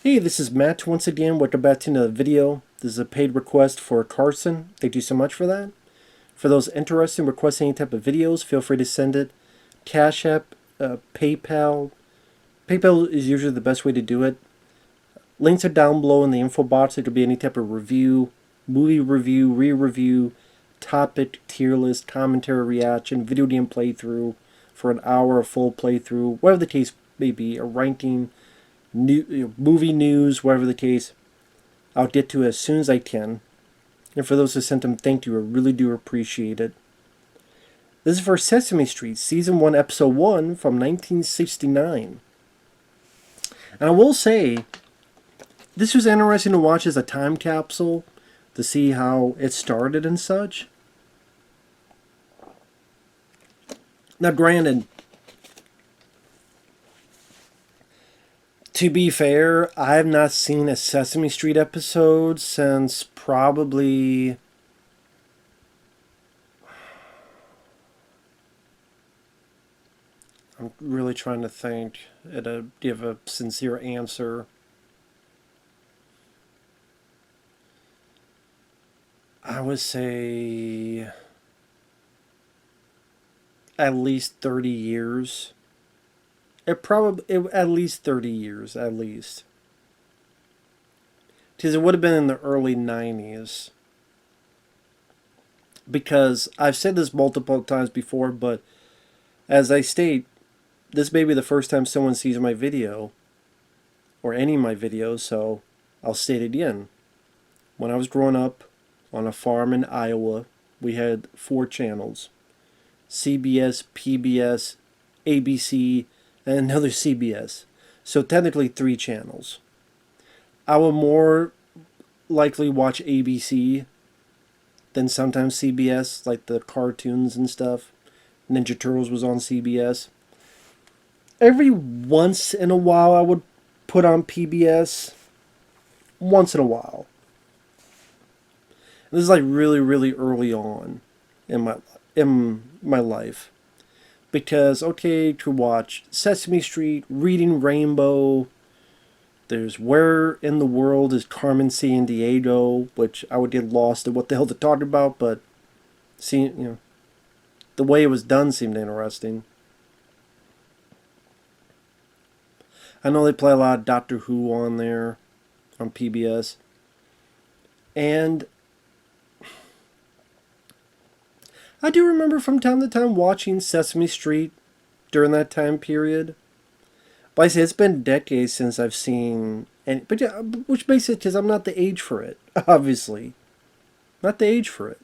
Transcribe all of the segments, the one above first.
Hey, this is Matt once again. Welcome back to another video. This is a paid request for Carson. Thank you so much for that. For those interested in requesting any type of videos, feel free to send it. CashApp, PayPal. PayPal is usually the best way to do it. Links are down below in the info box. It could be any type of review, movie review, re-review, topic, tier list, commentary, reaction, video game playthrough for an hour, a full playthrough, whatever the case may be, a ranking, movie news, whatever the case. I'll get to it as soon as I can. And for those who sent them, thank you. I really do appreciate it. This is for Sesame Street, Season 1, Episode 1 from 1969. And I will say, this was interesting to watch as a time capsule to see how it started and such. Now, granted, to be fair, I have not seen a Sesame Street episode since probably... I'm really trying to think to give a sincere answer. I would say at least 30 years. At least 30 years, at least. Because it would have been in the early 90s. Because I've said this multiple times before, but as I state, this may be the first time someone sees my video, or any of my videos, so I'll state it again. When I was growing up on a farm in Iowa, we had 4 channels. CBS, PBS, ABC, and another CBS. So technically 3 channels. I will more likely watch ABC than sometimes CBS, like the cartoons and stuff. Ninja Turtles was on CBS. Every once in a while I would put on PBS. Once in a while. This is like really, really early on in my life. Because, okay, to watch Sesame Street, Reading Rainbow, there's Where in the World is Carmen Diego, which I would get lost at what the hell they're talking about, but the way it was done seemed interesting. I know they play a lot of Doctor Who on there, on PBS. And I do remember from time to time watching Sesame Street during that time period. But I say it's been decades since I've seen any, but yeah, which makes it because I'm not the age for it, obviously. Not the age for it.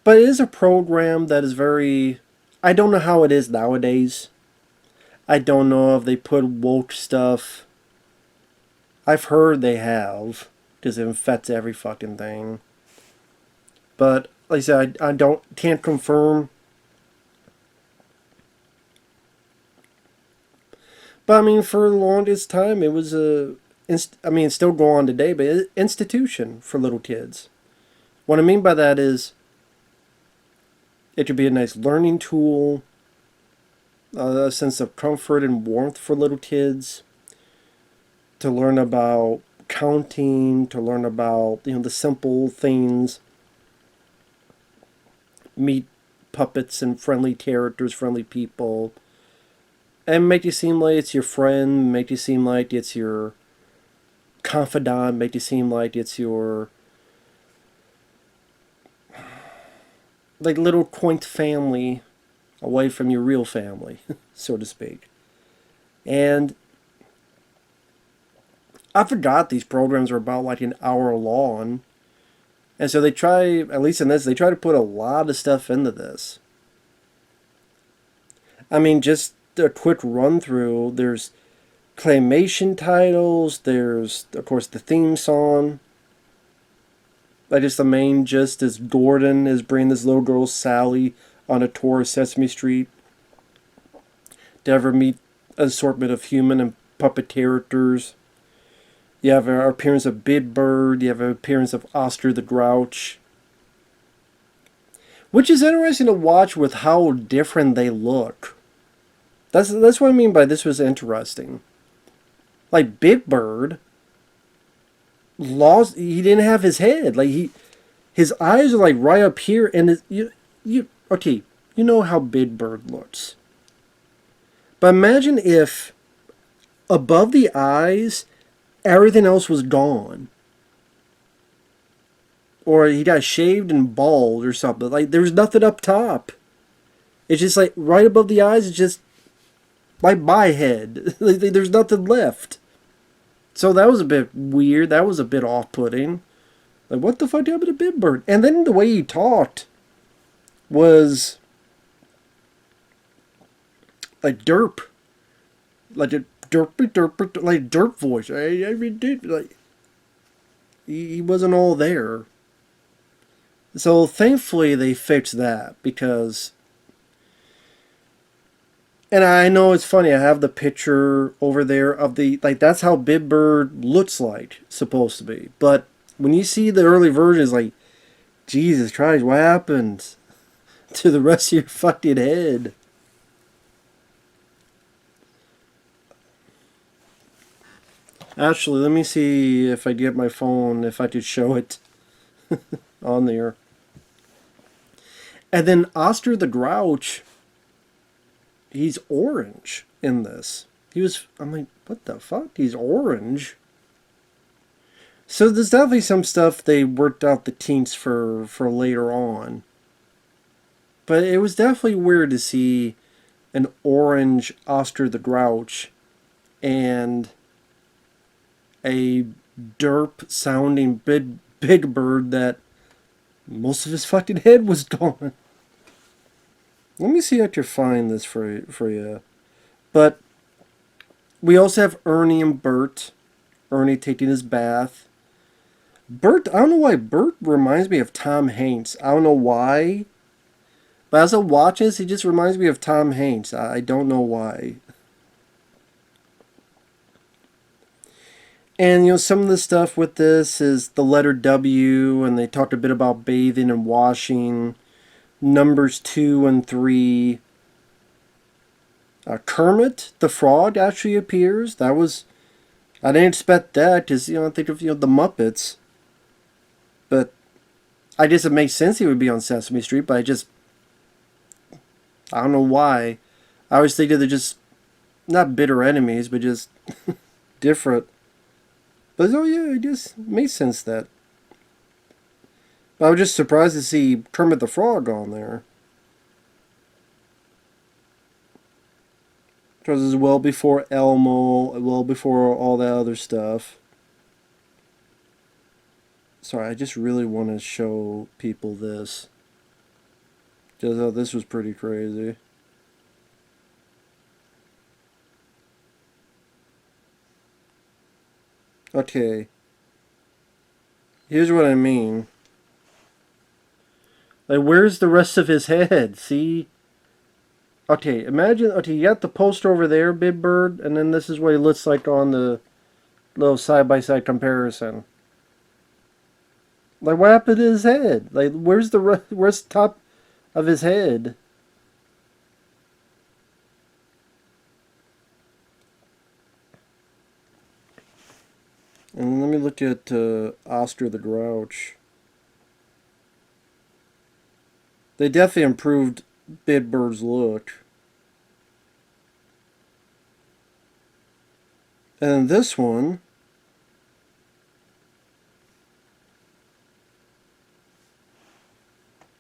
But it is a program that is very... I don't know how it is nowadays. I don't know if they put woke stuff. I've heard they have, because it infects every fucking thing. But like I said, I can't confirm. But I mean, for the longest time, it was it's still going on today, but it's an institution for little kids. What I mean by that is, it could be a nice learning tool, a sense of comfort and warmth for little kids, to learn about counting, to learn about the simple things. Meet puppets and friendly characters, friendly people, and make you seem like it's your friend, make you seem like it's your confidant, make you seem like it's your like little quaint family away from your real family, so to speak. And I forgot these programs are about like an hour long. And so they try, at least in this, they try to put a lot of stuff into this. I mean, just a quick run through. There's claymation titles. There's, of course, the theme song. I guess the main gist is Gordon is bringing this little girl, Sally, on a tour of Sesame Street to ever meet an assortment of human and puppet characters. You have an appearance of Big Bird. You have an appearance of Oscar the Grouch. Which is interesting to watch with how different they look. That's what I mean by this was interesting. Like Big Bird lost. He didn't have his head. Like his eyes are like right up here, and okay. You know how Big Bird looks, but imagine if above the eyes, everything else was gone. Or he got shaved and bald or something. Like, there's nothing up top. It's just like right above the eyes, it's just like my head. There's nothing left. So that was a bit weird. That was a bit off putting. Like, what the fuck happened to Big Bird? And then the way he talked was like derp. Like a derp, like derp voice. I mean, dude, like, he wasn't all there. So thankfully they fixed that because, and I know it's funny. I have the picture over there of the like that's how Big Bird looks like supposed to be. But when you see the early versions, like Jesus Christ, what happened to the rest of your fucking head? Actually, let me see if I get my phone if I could show it on there. And then Oscar the Grouch, he's orange in this. I'm like, what the fuck? He's orange. So there's definitely some stuff they worked out the kinks for later on. But it was definitely weird to see an orange Oscar the Grouch and a derp sounding big bird that most of his fucking head was gone. Let me see if I can find this for you. But we also have Ernie and Bert. Ernie taking his bath. Bert, I don't know why Bert reminds me of Tom Hanks. I don't know why. But as I watch this, he just reminds me of Tom Hanks. I don't know why. And, some of the stuff with this is the letter W, and they talked a bit about bathing and washing. Numbers 2 and 3. Kermit the Frog actually appears. I didn't expect that because, I think of, the Muppets. But I guess it makes sense he would be on Sesame Street, but I don't know why. I always think they're just, not bitter enemies, but just different. But, oh yeah, it just makes sense that. I was just surprised to see Kermit the Frog on there. Because it's well before Elmo, well before all that other stuff. Sorry, I just really want to show people this. Because this was pretty crazy. Okay. Here's what I mean. Like, where's the rest of his head? See? Okay, imagine, you got the poster over there, Big Bird, and then this is what he looks like on the little side-by-side comparison. Like, what happened to his head? Like, where's the top of his head? And let me look at Oscar the Grouch. They definitely improved Big Bird's look. And this one,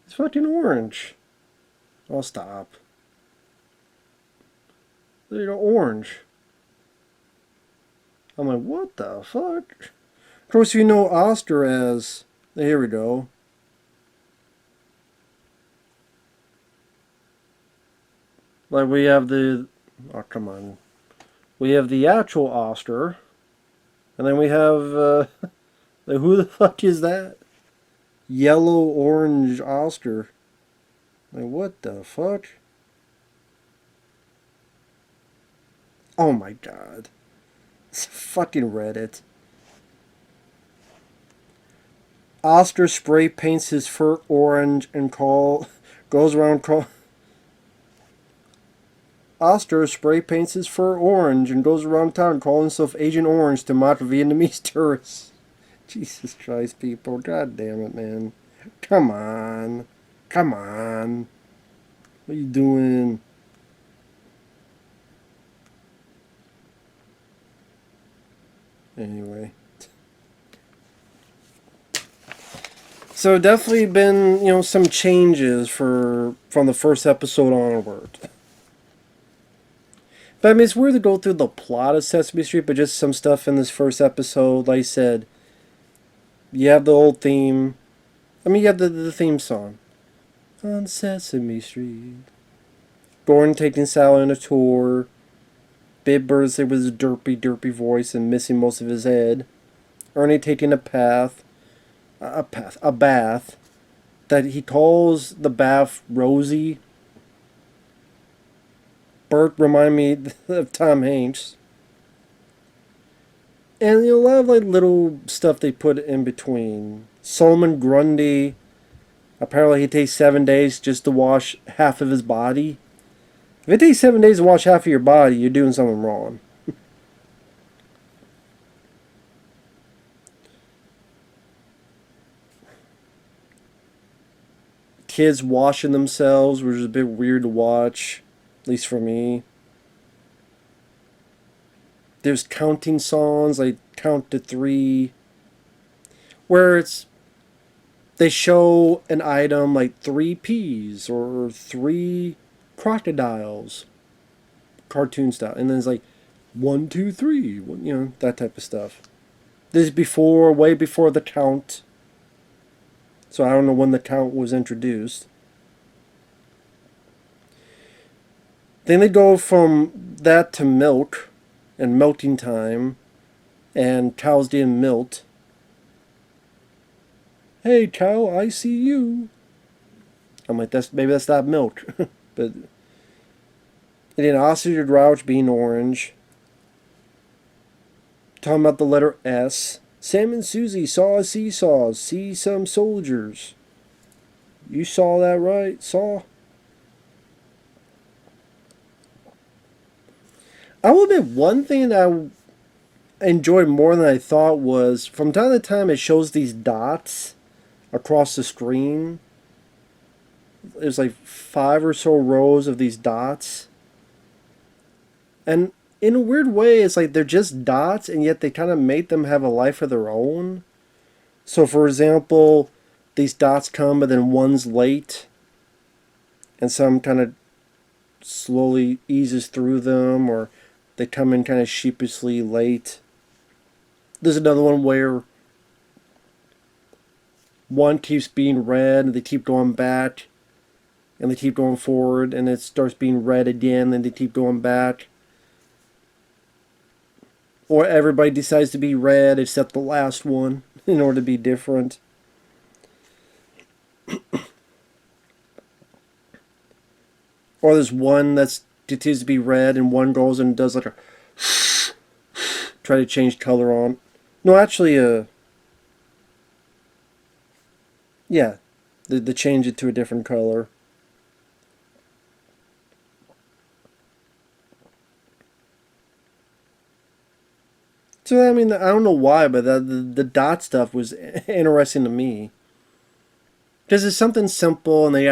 it's fucking orange. I'll stop. There you go, orange. I'm like, what the fuck? Of course, you know Oscar as... Here we go. Like, we have the... Oh, come on. We have the actual Oscar. And then we have... like, who the fuck is that? Yellow-orange Oscar. Like, what the fuck? Oh my god. It's fucking Reddit. Oscar spray paints his fur orange and goes around Oster spray paints his fur orange and goes around town calling himself Agent Orange to mock Vietnamese tourists. Jesus Christ, people. God damn it, man. Come on. Come on. What are you doing? Anyway. So definitely been, some changes from the first episode onward. But I mean, it's weird to go through the plot of Sesame Street, but just some stuff in this first episode. Like I said, you have the old theme. I mean, you have the theme song. On Sesame Street. Gordon taking Sally on a tour. Big Bird with his derpy voice and missing most of his head. Ernie taking a bath that he calls the bath Rosie. Bert remind me of Tom Hanks. And a lot of little stuff they put in between. Solomon Grundy, apparently he takes 7 days just to wash half of his body. If it takes 7 days to wash half of your body, you're doing something wrong. Kids washing themselves, which is a bit weird to watch, at least for me. There's counting songs, like Count to 3, where they show an item like 3 peas or 3 crocodiles, cartoon style, and then it's like 1, 2, 3, that type of stuff. This is way before the count. So I don't know when the count was introduced. Then they go from that to milk and melting time and cows getting milked. Hey cow, I see you. I'm like, maybe that's not milk. But and then Ostrich and Grouch being orange. Talking about the letter S. Sam and Susie saw a seesaw, see some soldiers. You saw that right? Saw? I will admit one thing that I enjoyed more than I thought was from time to time it shows these dots across the screen. There's like 5 or so rows of these dots. And in a weird way, it's like they're just dots, and yet they kind of make them have a life of their own. So, for example, these dots come, but then one's late, and some kind of slowly eases through them, or they come in kind of sheepishly late. There's another one where one keeps being red, and they keep going back, and they keep going forward, and it starts being red again, and they keep going back. Or everybody decides to be red except the last one in order to be different. Or there's one that continues to be red and one goes and does like a try to change color on. No, actually, yeah, they change it to a different color. So, I mean, I don't know why, but the dot stuff was interesting to me. Because it's something simple, and they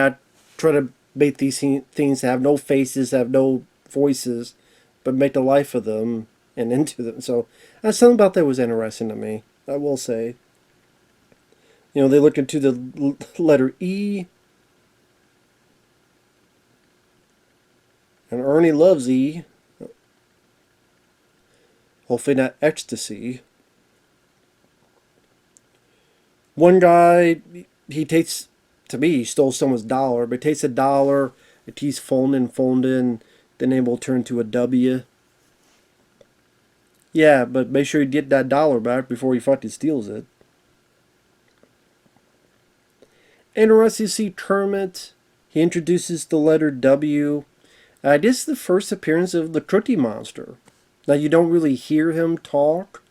try to make these things have no faces, have no voices, but make the life of them and into them. So, something about that was interesting to me, I will say. They look into the letter E. And Ernie loves E. Hopefully not ecstasy. One guy, to me, he stole someone's dollar, but he takes $1, it keeps folding, then it will turn to a W. Yeah, but make sure you get that dollar back before he fucking steals it. Interesting to see Kermit. He introduces the letter W. This is the first appearance of the Cookie Monster. Now, you don't really hear him talk,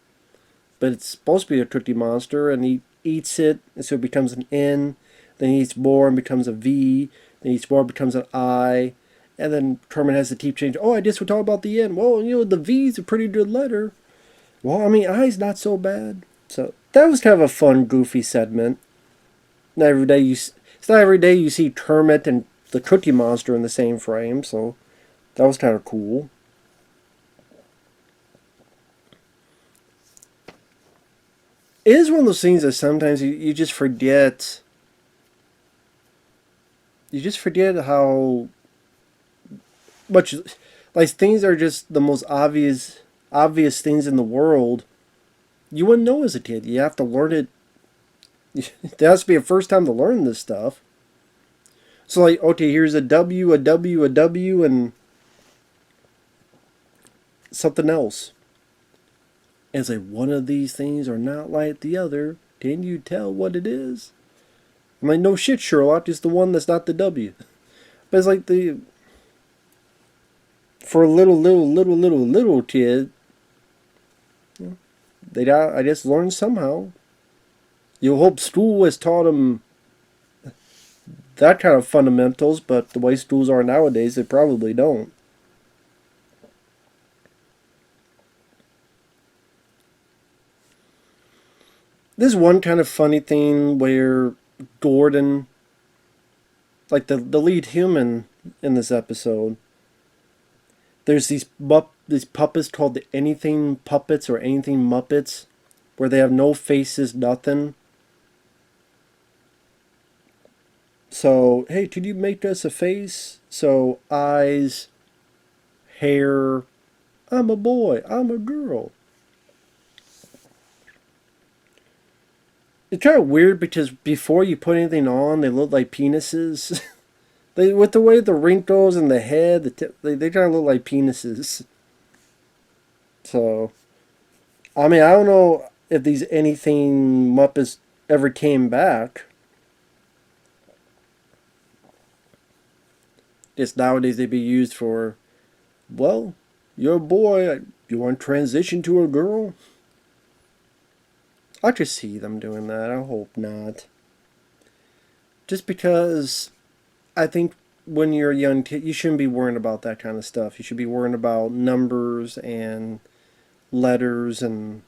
but it's supposed to be a Cookie Monster, and he eats it, and so it becomes an N, then he eats more and becomes a V, then he eats more and becomes an I, And then Kermit has to keep changing. Oh, I just would talk about the end. Well, the V's a pretty good letter. Well, I mean, I's not so bad. So that was kind of a fun, goofy segment. Not every day it's not every day you see Kermit and the Cookie Monster in the same frame. So that was kind of cool. It is one of those things that sometimes you just forget. You just forget how much, like, things are just the most obvious things in the world. You wouldn't know as a kid. You have to learn it. There has to be a first time to learn this stuff. So, like, okay, here's a W, a W, a W, and something else. And it's like, one of these things are not like the other. Can you tell what it is? I'm like, no shit, Sherlock. It's the one that's not the W. But it's like for a little kid, they got, I guess, learn somehow. You hope school has taught them that kind of fundamentals, but the way schools are nowadays, they probably don't. There's one kind of funny thing where Gordon, like the lead human in this episode, there's these puppets called the Anything Puppets or Anything Muppets, where they have no faces, nothing. So, hey, could you make us a face? So, eyes, hair, I'm a boy, I'm a girl. It's kind of weird because before you put anything on, they look like penises. With the way the wrinkles and the head, they kind of look like penises. So, I mean, I don't know if these Anything Muppets ever came back. Just nowadays they'd be used for, well, you're a boy, you want to transition to a girl? I just see them doing that. I hope not. Just because I think when you're a young kid, you shouldn't be worrying about that kind of stuff. You should be worrying about numbers and letters and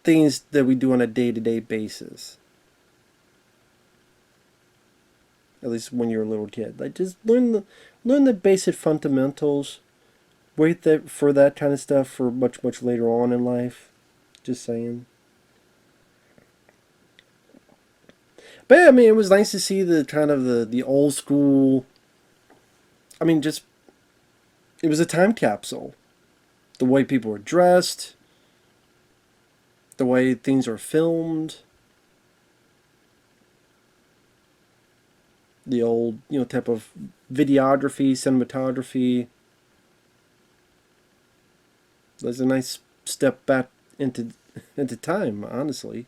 things that we do on a day-to-day basis. At least when you're a little kid. Like, just learn the basic fundamentals. Wait for that kind of stuff for much later on in life. Just saying. But yeah, I mean, it was nice to see the kind of the old school. I mean, just it was a time capsule. The way people were dressed, the way things are filmed, the old type of videography, cinematography. There's a nice step back into time, honestly.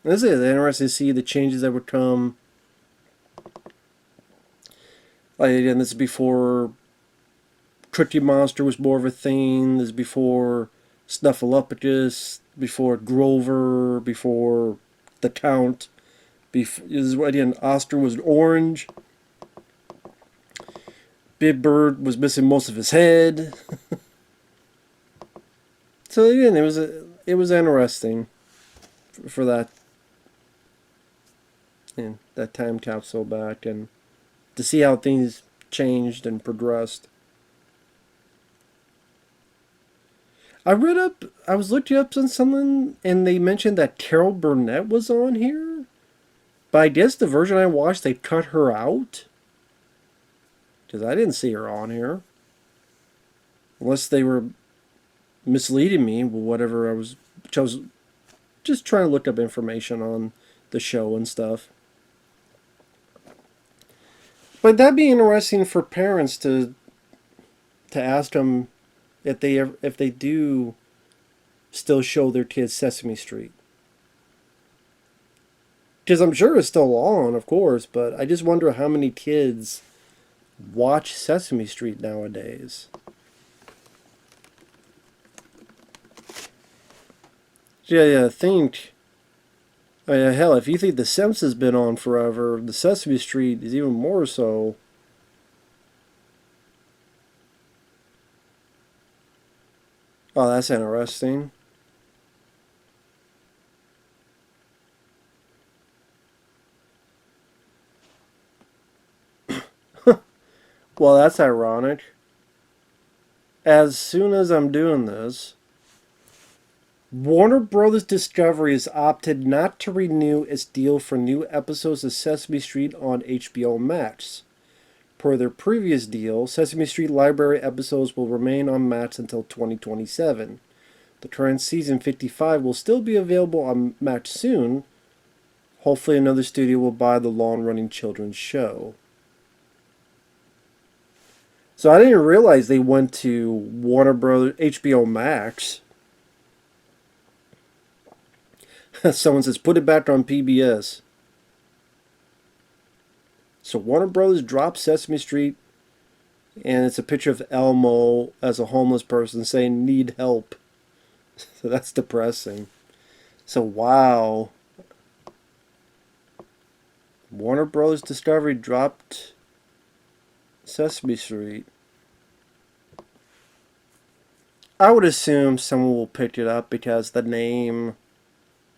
This is interesting to see the changes that would come. Like, again, this is before Cookie Monster was more of a thing. This is before Snuffleupagus, before Grover, before the Count. Again, Oscar was orange. Big Bird was missing most of his head. So again, it was interesting for that that time capsule back and to see how things changed and progressed. I was looking up on something, and they mentioned that Carol Burnett was on here, but I guess the version I watched, they cut her out, because I didn't see her on here, unless they were misleading me with whatever I was just trying to look up information on the show and stuff. But that'd be interesting for parents to ask them if they do still show their kids Sesame Street. Because I'm sure it's still on, of course, but I just wonder how many kids watch Sesame Street nowadays. Yeah, think. I mean, hell, if you think The Simpsons has been on forever, the Sesame Street is even more so. Oh, that's interesting. Well, that's ironic. As soon as I'm doing this, Warner Brothers Discovery has opted not to renew its deal for new episodes of Sesame Street on HBO Max. Per their previous deal, Sesame Street Library episodes will remain on Max until 2027. The current season 55 will still be available on Max soon. Hopefully another studio will buy the long-running children's show. So I didn't realize they went to Warner Brothers HBO Max. Someone says, put it back on PBS. So Warner Brothers dropped Sesame Street, and it's a picture of Elmo as a homeless person saying, need help. So that's depressing. So wow. Warner Brothers Discovery dropped Sesame Street. I would assume someone will pick it up because the name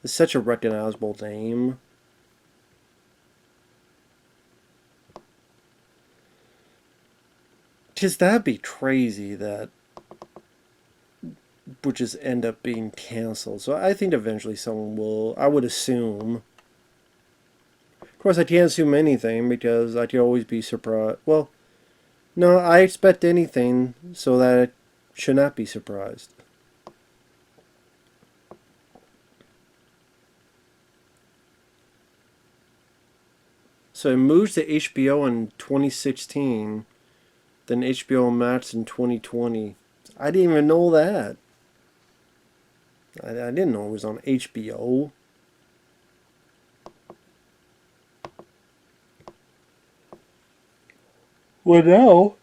is such a recognizable name. Because that'd be crazy that would just end up being canceled. So I think eventually someone will, I would assume. Of course, I can't assume anything because I could always be surprised. Well, no, I expect anything so that I should not be surprised. So it moved to HBO in 2016, then HBO Max in 2020. I didn't even know that. I didn't know it was on HBO. Well, now,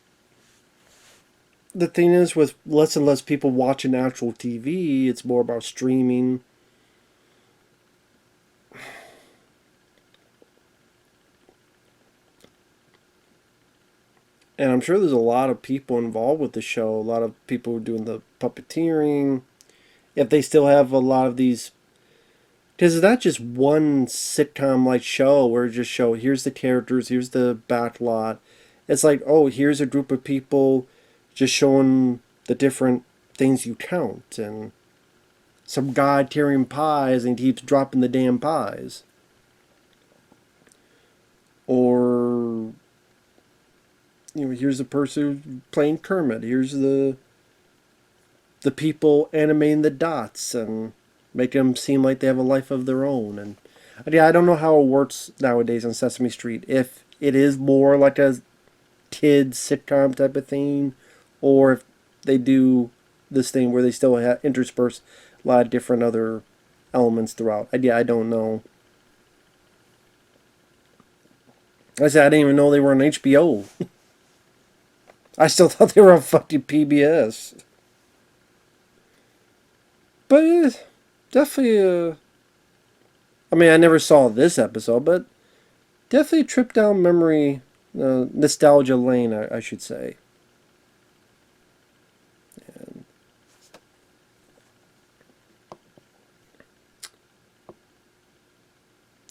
the thing is, with less and less people watching actual TV, it's more about streaming. And I'm sure there's a lot of people involved with the show. A lot of people doing the puppeteering. If they still have a lot of these, because it's not just one sitcom-like show where it just show, here's the characters, here's the backlot. It's like, oh, here's a group of people just showing the different things you count. And some guy carrying pies and he keeps dropping the damn pies. Or, you know, here's the person playing Kermit. Here's the people animating the dots and making them seem like they have a life of their own. And yeah, I don't know how it works nowadays on Sesame Street. If it is more like a kids sitcom type of thing, or if they do this thing where they still intersperse a lot of different other elements throughout. Yeah, I don't know. I said I didn't even know they were on HBO. I still thought they were on fucking PBS. But definitely, I mean, I never saw this episode, but definitely a trip down memory, nostalgia lane, I should say. And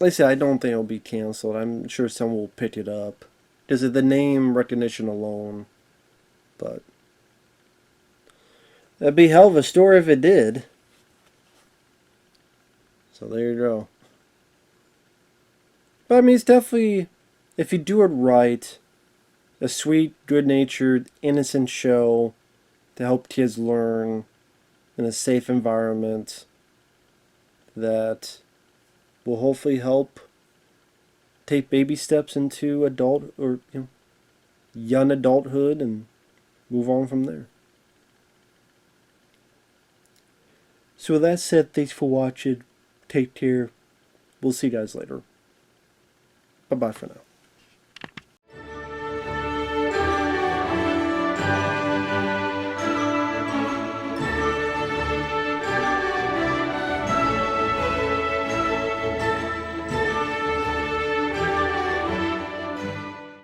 like I said, I don't think it'll be canceled. I'm sure someone will pick it up. Because of the name recognition alone. But that'd be a hell of a story if it did. So there you go. But I mean, it's definitely, if you do it right, a sweet, good-natured, innocent show to help kids learn in a safe environment that will hopefully help take baby steps into adult or young adulthood and move on from there. So with that said, thanks for watching. Take care. We'll see you guys later. Bye-bye for now.